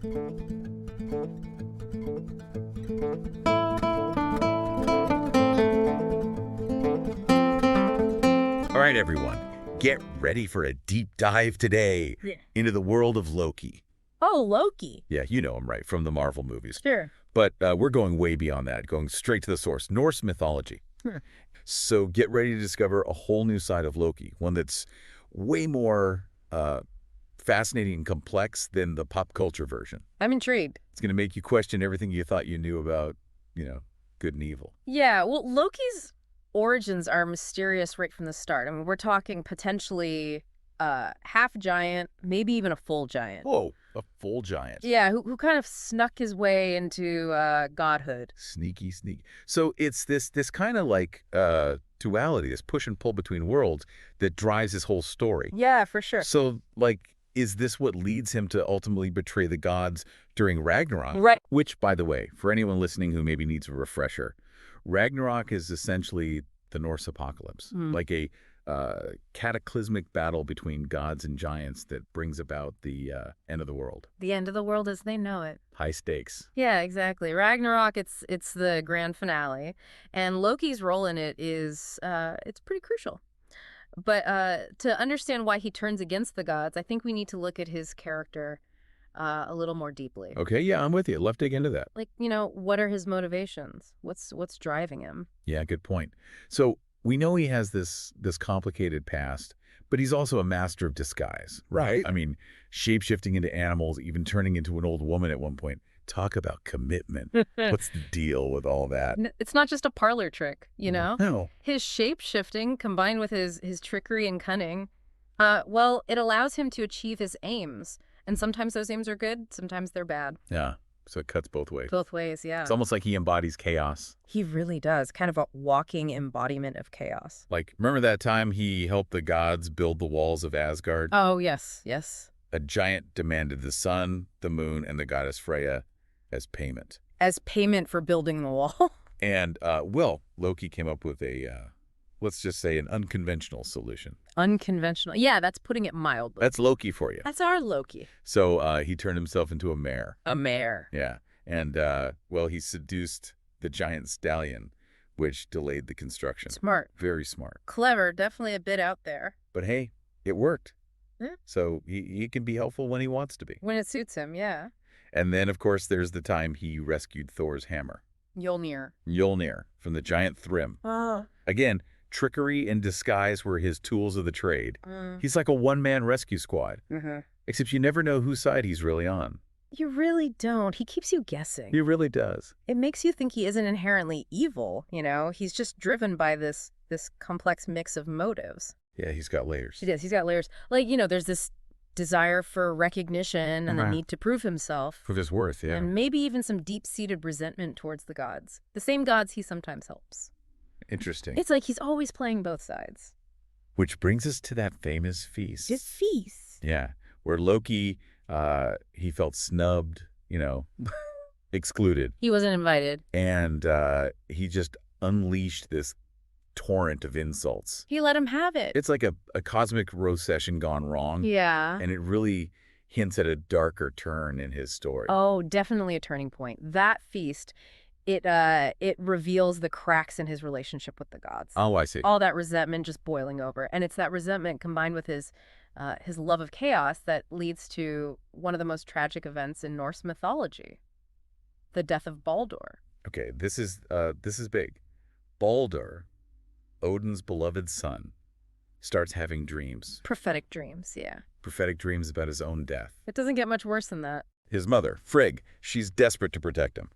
All right, everyone, get ready for a deep dive today into the world of Loki. Oh, Loki. Yeah, you know him, right, from the Marvel movies. Sure. But we're going way beyond that, going straight to the source, Norse mythology. So get ready to discover a whole new side of Loki, one that's way more fascinating and complex than the pop culture version. I'm intrigued. It's going to make you question everything you thought you knew about, good and evil. Yeah, well, Loki's origins are mysterious right from the start. I mean, we're talking potentially half giant, maybe even a full giant. Whoa, a full giant. Yeah, who kind of snuck his way into godhood. Sneaky. So it's this kind of like duality, this push and pull between worlds that drives his whole story. Yeah, for sure. So, is this what leads him to ultimately betray the gods during Ragnarok? Right. Which, by the way, for anyone listening who maybe needs a refresher, Ragnarok is essentially the Norse apocalypse, like a cataclysmic battle between gods and giants that brings about the end of the world. The end of the world as they know it. High stakes. Yeah, exactly. Ragnarok, it's the grand finale, and Loki's role in it is it's pretty crucial. But to understand why he turns against the gods, I think we need to look at his character a little more deeply. Okay, yeah, I'm with you. Let's dig into that. Like, what are his motivations? What's driving him? Yeah, good point. So we know he has this complicated past, but he's also a master of disguise. Right. I mean, shape-shifting into animals, even turning into an old woman at one point. Talk about commitment. What's the deal with all that? It's not just a parlor trick, No. His shape-shifting combined with his trickery and cunning, well, it allows him to achieve his aims. And sometimes those aims are good, sometimes they're bad. Yeah, so it cuts both ways. Both ways, yeah. It's almost like he embodies chaos. He really does. Kind of a walking embodiment of chaos. Like, remember that time he helped the gods build the walls of Asgard? Oh, yes. A giant demanded the sun, the moon, and the goddess Freya as payment. As payment for building the wall? And, Loki came up with a, let's just say, an unconventional solution. Unconventional. Yeah, that's putting it mildly. That's Loki for you. That's our Loki. So he turned himself into a mare. A mare. Yeah. And, he seduced the giant stallion, which delayed the construction. Smart. Very smart. Clever. Definitely a bit out there. But hey, it worked. Yeah. So he can be helpful when he wants to be. When it suits him, yeah. And then, of course, there's the time he rescued Thor's hammer. Mjolnir from the giant Thrym. Again, trickery and disguise were his tools of the trade. He's like a one-man rescue squad. Except you never know whose side he's really on. You really don't. He keeps you guessing. He really does. It makes you think he isn't inherently evil, He's just driven by this complex mix of motives. Yeah, he's got layers. He does. He's got layers. Like, there's this desire for recognition and the need to prove himself. Prove his worth, yeah. And maybe even some deep-seated resentment towards the gods. The same gods he sometimes helps. Interesting. It's like he's always playing both sides. Which brings us to that famous feast. The feast. Yeah, where Loki, he felt snubbed, excluded. He wasn't invited. And he just unleashed this torrent of insults. He let him have it. It's like a cosmic roast session gone wrong. Yeah. And it really hints at a darker turn in his story. Oh, definitely a turning point. That feast, it reveals the cracks in his relationship with the gods. Oh, I see. All that resentment just boiling over. And it's that resentment combined with his love of chaos that leads to one of the most tragic events in Norse mythology, the death of Baldur. Okay, this is big. Baldur, Odin's beloved son, starts having dreams. Prophetic dreams, yeah. Prophetic dreams about his own death. It doesn't get much worse than that. His mother, Frigg, she's desperate to protect him.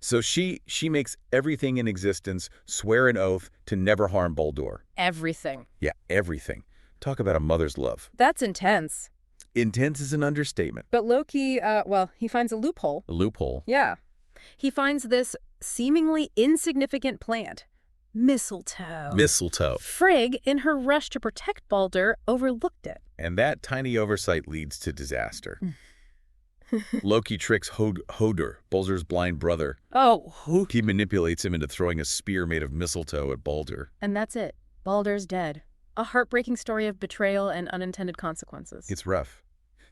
So she makes everything in existence swear an oath to never harm Baldur. Everything. Yeah, everything. Talk about a mother's love. That's intense. Intense is an understatement. But Loki, he finds a loophole. A loophole? Yeah. He finds this seemingly insignificant plant. Mistletoe. Frigg, in her rush to protect Baldur, overlooked it. And that tiny oversight leads to disaster. Loki tricks Hodur, Baldur's blind brother. Oh. He manipulates him into throwing a spear made of mistletoe at Baldur. And that's it. Baldur's dead. A heartbreaking story of betrayal and unintended consequences. It's rough.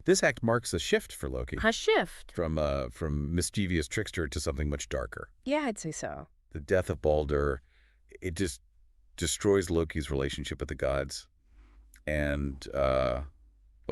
This act marks a shift for Loki. A shift. From mischievous trickster to something much darker. Yeah, I'd say so. The death of Baldur, it just destroys Loki's relationship with the gods. And, well,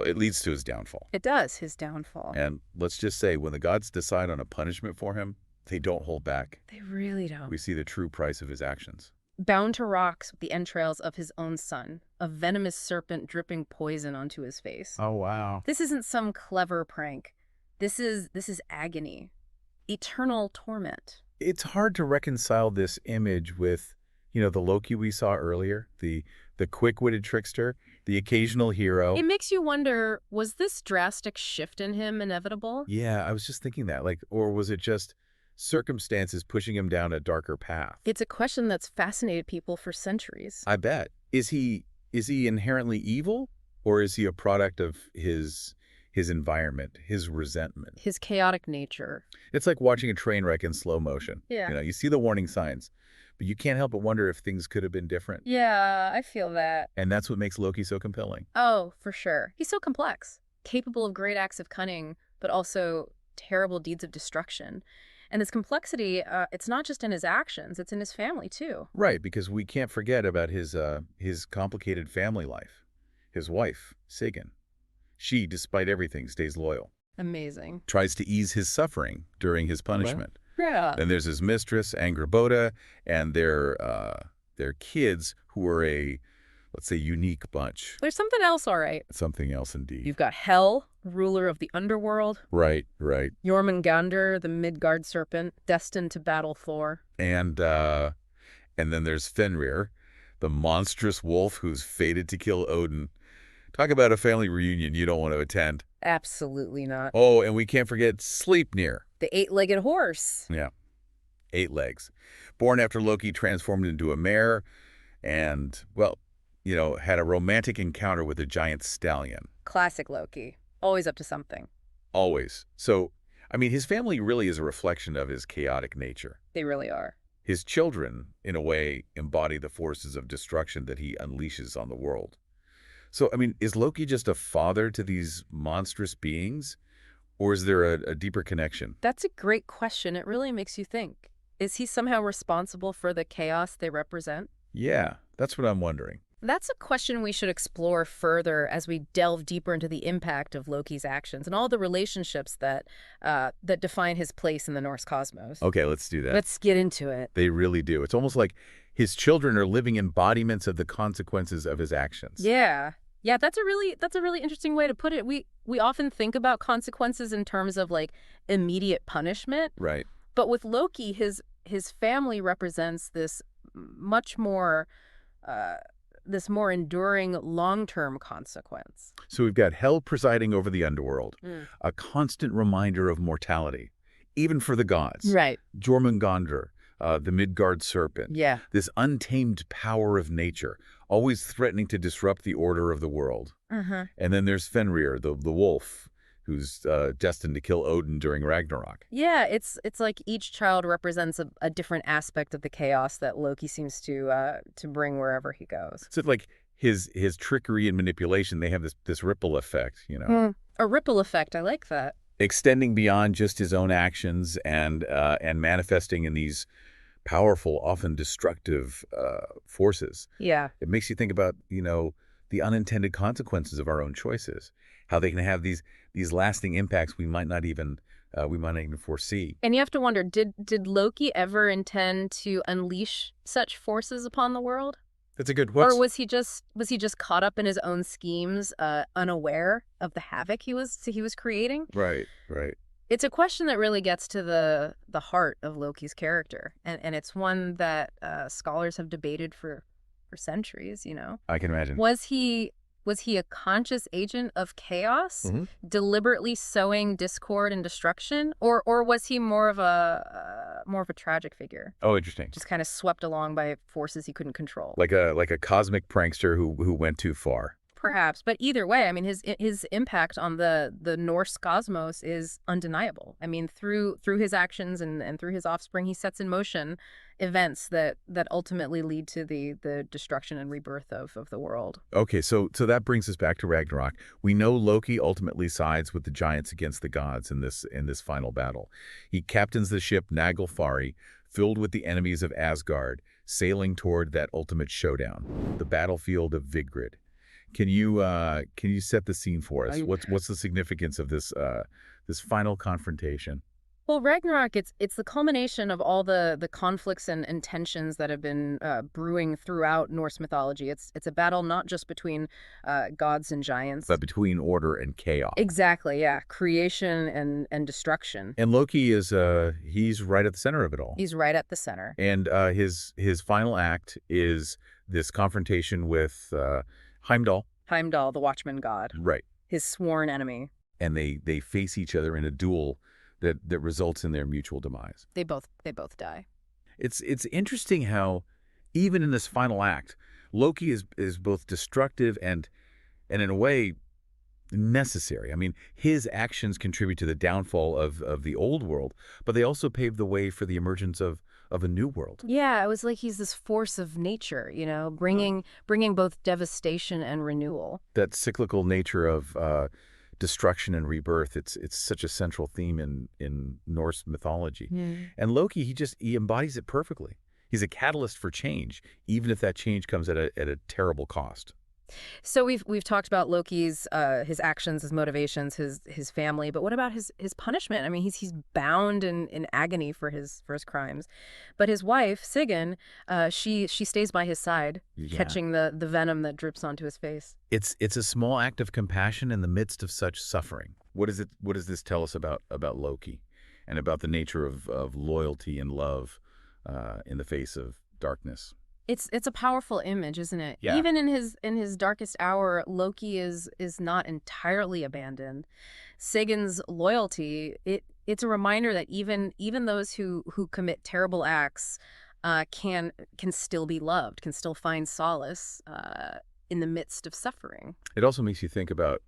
it leads to his downfall. It does, his downfall. And let's just say, when the gods decide on a punishment for him, they don't hold back. They really don't. We see the true price of his actions. Bound to rocks with the entrails of his own son, a venomous serpent dripping poison onto his face. Oh, wow. This isn't some clever prank. This is agony. Eternal torment. It's hard to reconcile this image with, the Loki we saw earlier, the quick-witted trickster, the occasional hero. It makes you wonder, was this drastic shift in him inevitable? Yeah, I was just thinking that. Or was it just circumstances pushing him down a darker path? It's a question that's fascinated people for centuries. I bet. Is he inherently evil, or is he a product of his environment, his resentment? His chaotic nature. It's like watching a train wreck in slow motion. Yeah. You see the warning signs, but you can't help but wonder if things could have been different. Yeah, I feel that. And that's what makes Loki so compelling. Oh, for sure. He's so complex, capable of great acts of cunning, but also terrible deeds of destruction. And this complexity, it's not just in his actions, it's in his family, too. Right, because we can't forget about his complicated family life. His wife, Sigyn. She, despite everything, stays loyal. Amazing. Tries to ease his suffering during his punishment. Well, yeah. Then there's his mistress, Angrboda, and their kids, who are a, let's say, unique bunch. There's something else, all right. Something else, indeed. You've got Hel, ruler of the underworld. Right. Jormungandr, the Midgard serpent, destined to battle Thor. And then there's Fenrir, the monstrous wolf who's fated to kill Odin. Talk about a family reunion you don't want to attend. Absolutely not. Oh, and we can't forget Sleipnir. The eight-legged horse. Yeah. 8 legs. Born after Loki transformed into a mare and, well, had a romantic encounter with a giant stallion. Classic Loki. Always up to something. Always. So, his family really is a reflection of his chaotic nature. They really are. His children, in a way, embody the forces of destruction that he unleashes on the world. So, is Loki just a father to these monstrous beings? Or is there a deeper connection? That's a great question. It really makes you think. Is he somehow responsible for the chaos they represent? Yeah, that's what I'm wondering. That's a question we should explore further as we delve deeper into the impact of Loki's actions and all the relationships that define his place in the Norse cosmos. Okay, let's do that. Let's get into it. They really do. It's almost like his children are living embodiments of the consequences of his actions. Yeah. Yeah, that's a really interesting way to put it. We often think about consequences in terms of immediate punishment. Right. But with Loki, his family represents this much more this more enduring long-term consequence. So we've got Hel presiding over the underworld, a constant reminder of mortality, even for the gods. Right. Jormungandr, the Midgard serpent. Yeah. This untamed power of nature, always threatening to disrupt the order of the world. Uh-huh. And then there's Fenrir, the wolf, who's destined to kill Odin during Ragnarok. Yeah, it's like each child represents a different aspect of the chaos that Loki seems to bring wherever he goes. So like his trickery and manipulation, they have this ripple effect, A ripple effect, I like that. Extending beyond just his own actions and manifesting in these powerful, often destructive forces. Yeah. It makes you think about, the unintended consequences of our own choices, how they can have these lasting impacts we might not even foresee. And you have to wonder, did Loki ever intend to unleash such forces upon the world? That's a good. Or was he just caught up in his own schemes, unaware of the havoc he was creating? Right. It's a question that really gets to the heart of Loki's character, and it's one that scholars have debated for centuries. I can imagine. Was he a conscious agent of chaos, deliberately sowing discord and destruction, or was he more of a tragic figure? Oh, interesting. Just kind of swept along by forces he couldn't control. Like a cosmic prankster who went too far. perhaps. But either way, I mean, his impact on the Norse cosmos is undeniable. I mean, through his actions and through his offspring, he sets in motion events that ultimately lead to the destruction and rebirth of the world. Okay, so that brings us back to Ragnarok. We know Loki ultimately sides with the giants against the gods in this final battle. He captains the ship Naglfari, filled with the enemies of Asgard, sailing toward that ultimate showdown, the battlefield of Vigrid. Can you set the scene for us? What's the significance of this final confrontation? Well, Ragnarok, it's the culmination of all the conflicts and tensions that have been brewing throughout Norse mythology. It's a battle not just between gods and giants, But between order and chaos. exactly, yeah, creation and destruction. And Loki is he's right at the center of it all. He's right at the center. And his final act is this confrontation with Heimdall. Heimdall, the Watchman god, Right. his sworn enemy. And they face each other in a duel that results in their mutual demise. They both die. It's interesting how even in this final act, Loki is both destructive and in a way necessary. I mean, his actions contribute to the downfall of the old world, but they also pave the way for the emergence of a new world. Yeah, it was like he's this force of nature, bringing both devastation and renewal. That cyclical nature of destruction and rebirth, it's such a central theme in Norse mythology. And Loki, he embodies it perfectly. He's a catalyst for change, even if that change comes at a terrible cost. So we've talked about Loki's his actions, his motivations, his family, but what about his punishment? I mean, he's bound in agony for his crimes, but his wife Sigyn, she stays by his side, catching the venom that drips onto his face. It's a small act of compassion in the midst of such suffering. What does this tell us about Loki, and about the nature of loyalty and love in the face of darkness? It's a powerful image, isn't it? Yeah. Even in his darkest hour, Loki is not entirely abandoned. Sigyn's loyalty, it's a reminder that even those who commit terrible acts can still be loved, can still find solace in the midst of suffering. It also makes you think about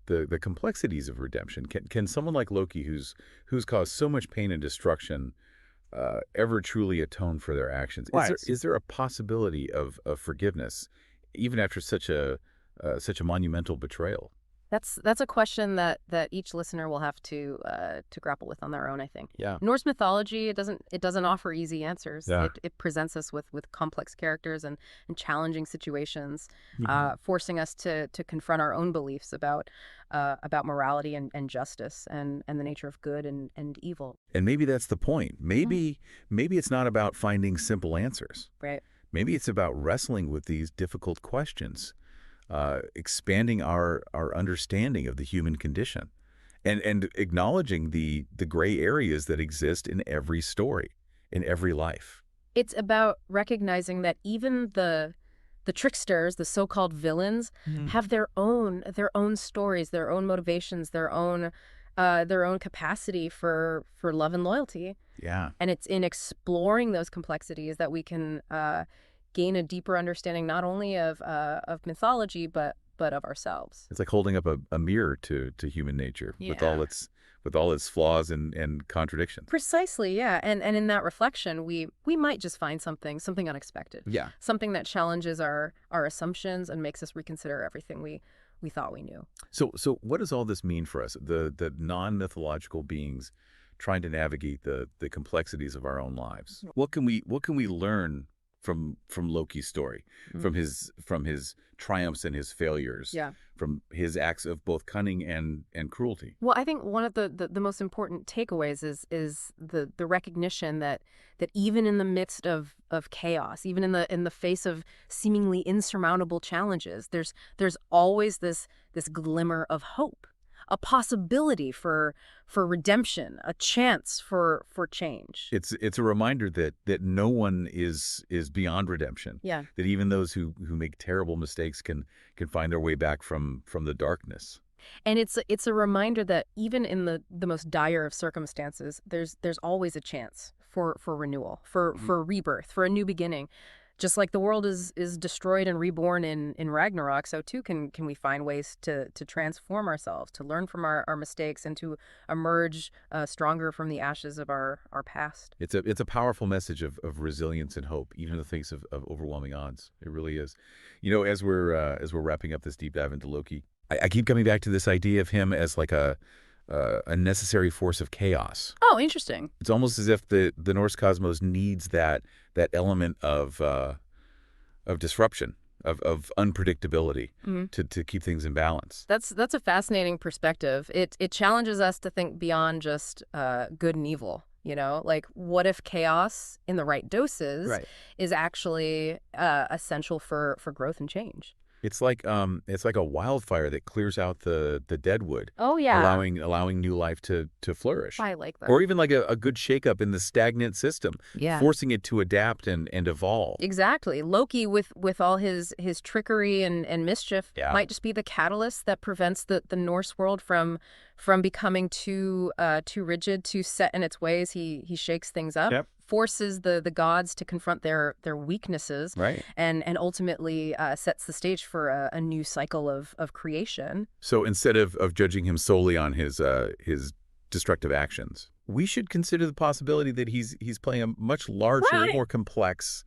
the complexities of redemption. Can someone like Loki, who's caused so much pain and destruction, ever truly atone for their actions? Right. Is there a possibility of forgiveness, even after such a monumental betrayal? That's a question that each listener will have to grapple with on their own, I think. Yeah. Norse mythology, it doesn't offer easy answers. Yeah. It presents us with complex characters and challenging situations, forcing us to confront our own beliefs about morality and justice and the nature of good and evil. And maybe that's the point. Maybe it's not about finding simple answers. Right. Maybe it's about wrestling with these difficult questions, expanding our understanding of the human condition, and acknowledging the gray areas that exist in every story, in every life. It's about recognizing that even the tricksters, the so-called villains, have their own stories, their own motivations, their own capacity for love and loyalty. Yeah. And it's in exploring those complexities that we can gain a deeper understanding not only of mythology but of ourselves. It's like holding up a mirror to human nature, with all its flaws and contradictions. Precisely, yeah. And in that reflection, we might just find something unexpected. Yeah. Something that challenges our assumptions and makes us reconsider everything we thought we knew. So what does all this mean for us, the non-mythological beings trying to navigate the complexities of our own lives? What can we learn from Loki's story, from his triumphs and his failures, from his acts of both cunning and cruelty? Well, I think one of the most important takeaways is the recognition that even in the midst of chaos, even in the face of seemingly insurmountable challenges, there's always this glimmer of hope, a possibility for redemption, a chance for change. It's a reminder that no one is beyond redemption. Yeah. That even those who make terrible mistakes can find their way back from the darkness. And it's a reminder that even in the most dire of circumstances, there's always a chance for renewal, for rebirth, for a new beginning. Just like the world is destroyed and reborn in Ragnarok, so too can we find ways to transform ourselves, to learn from our mistakes, and to emerge stronger from the ashes of our past. It's a powerful message of resilience and hope, even in the face of overwhelming odds. It really is. As we're wrapping up this deep dive into Loki, I keep coming back to this idea of him as like a necessary force of chaos. Oh, interesting. It's almost as if the Norse cosmos needs that element of disruption, of unpredictability, to keep things in balance. That's a fascinating perspective. It challenges us to think beyond just good and evil. Like what if chaos in the right doses is actually essential for growth and change? It's like a wildfire that clears out the deadwood. Oh yeah, allowing new life to flourish. I like that. Or even like a good shakeup in the stagnant system, forcing it to adapt and evolve. Exactly. Loki with all his trickery and mischief might just be the catalyst that prevents the Norse world from becoming too rigid, too set in its ways. He shakes things up. Forces the gods to confront their weaknesses, and ultimately sets the stage for a new cycle of creation. So instead of judging him solely on his destructive actions, we should consider the possibility that he's playing a much larger, more complex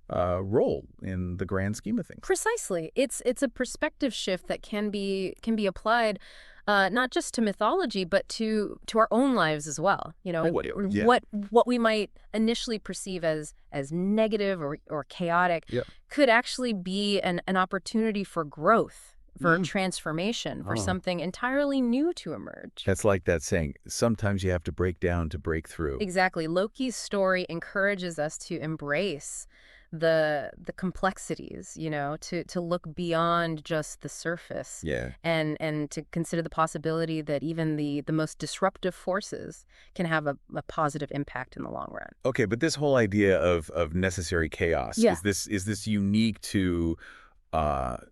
role in the grand scheme of things. Precisely. It's a perspective shift that can be applied not just to mythology, but to our own lives as well. What we might initially perceive as negative or chaotic could actually be an opportunity for growth, for transformation, for something entirely new to emerge. That's like that saying, sometimes you have to break down to break through. Exactly. Loki's story encourages us to embrace the complexities, to look beyond just the surface, and to consider the possibility that even the most disruptive forces can have a positive impact in the long run. Okay, but this whole idea of necessary chaos, is this unique to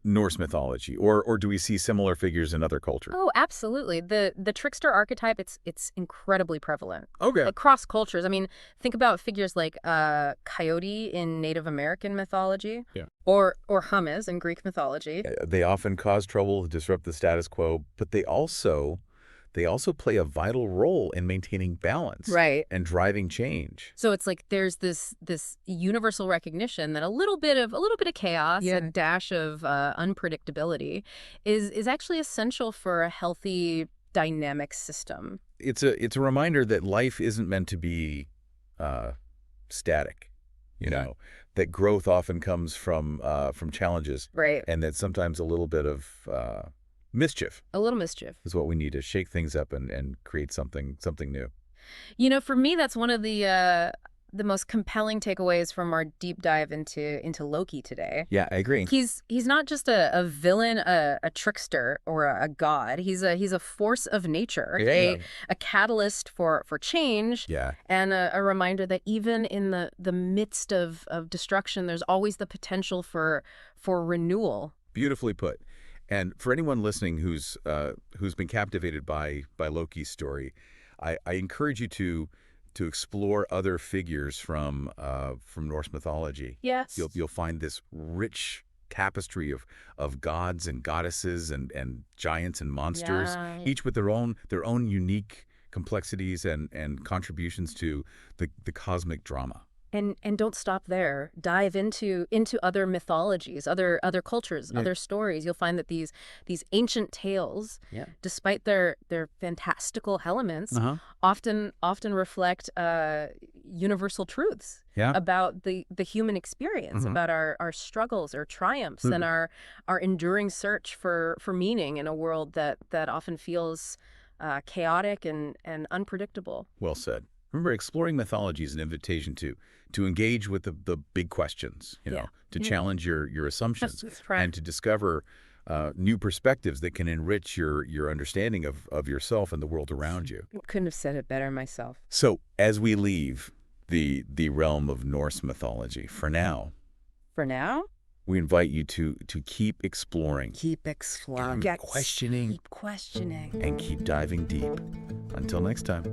Norse mythology, or do we see similar figures in other cultures? Oh, absolutely. The trickster archetype, it's incredibly prevalent. Okay. Across cultures. I mean, think about figures like Coyote in Native American mythology, or Hermes in Greek mythology. They often cause trouble, disrupt the status quo, but they also play a vital role in maintaining balance and driving change. So it's like there's this universal recognition that a little bit of chaos, a dash of unpredictability is actually essential for a healthy, dynamic system. It's a reminder that life isn't meant to be static, that growth often comes from challenges, and that sometimes a little bit of mischief. A little mischief is what we need to shake things up and create something new. For me, that's one of the most compelling takeaways from our deep dive into Loki today. Yeah, I agree. He's not just a villain, a trickster, or a god. He's a force of nature, a catalyst for change, and a reminder that even in the midst of destruction, there's always the potential for renewal. Beautifully put. And for anyone listening who's been captivated by Loki's story, I encourage you to explore other figures from Norse mythology. Yes. You'll find this rich tapestry of gods and goddesses and giants and monsters, each with their own unique complexities and contributions to the cosmic drama. And don't stop there. Dive into other mythologies, other cultures, other stories. You'll find that these ancient tales, despite their fantastical elements, often reflect universal truths about the human experience, about our struggles, our triumphs, and our enduring search for meaning in a world that often feels chaotic and unpredictable. Well said. Remember, exploring mythology is an invitation to engage with the big questions, to challenge your assumptions, and to discover new perspectives that can enrich your understanding of yourself and the world around you. Couldn't have said it better myself. So as we leave the realm of Norse mythology, for now, we invite you to keep exploring. Keep exploring. Keep questioning. Keep questioning. And keep diving deep. Until next time.